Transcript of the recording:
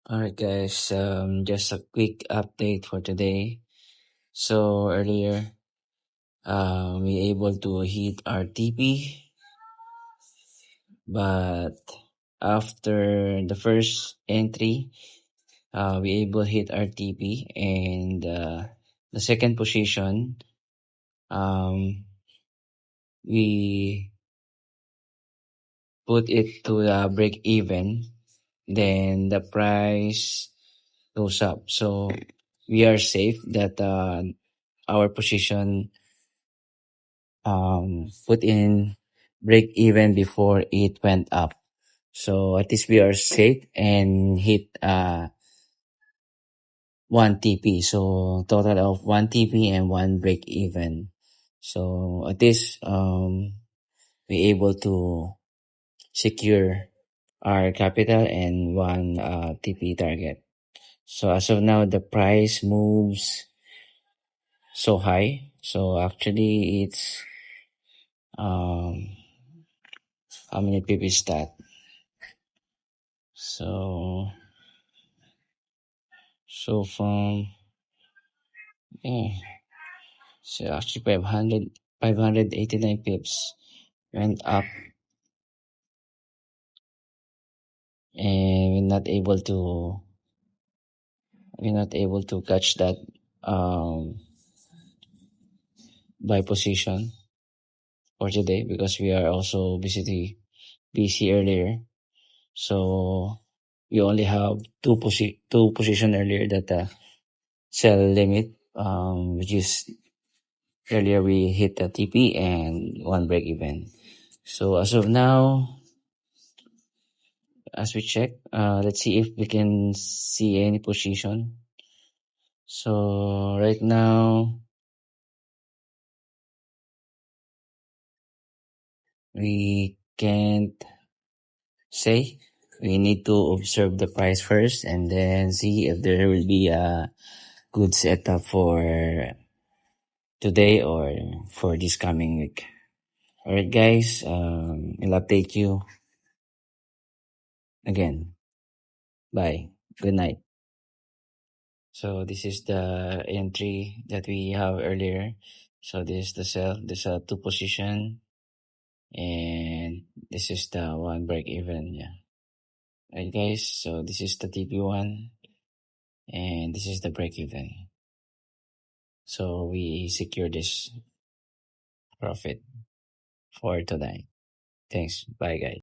Alright guys, just a quick update for today. So earlier, we able to hit our TP, but after the first entry, we able hit our TP, and the second position, we put it to the break even, then the price goes up. So we are safe that our position put in break even before it went up. So at least we are safe and hit 1 TP. So total of 1 TP and 1 break even. So at least we able to secure our capital and 1 TP target. So as of now, the price moves so high. So actually it's how many PP is that? So from so actually 589 pips went up, and we're not able to catch that buy position for today because we are also busy earlier. So we only have two position earlier that sell limit, which is earlier we hit the TP and 1 break even. So as of now, as we check, let's see if we can see any position. So right now, we can't say. We need to observe the price first and then see if there will be a good setup for today or for this coming week. Alright guys, I'll update you again. Bye. Good night. So this is the entry that we have earlier. So this is the sell. This is two position, and this is the 1 break even. Yeah. Right guys. So this is the TP1, and this is the break even. So we secure this profit for tonight. Thanks. Bye guys.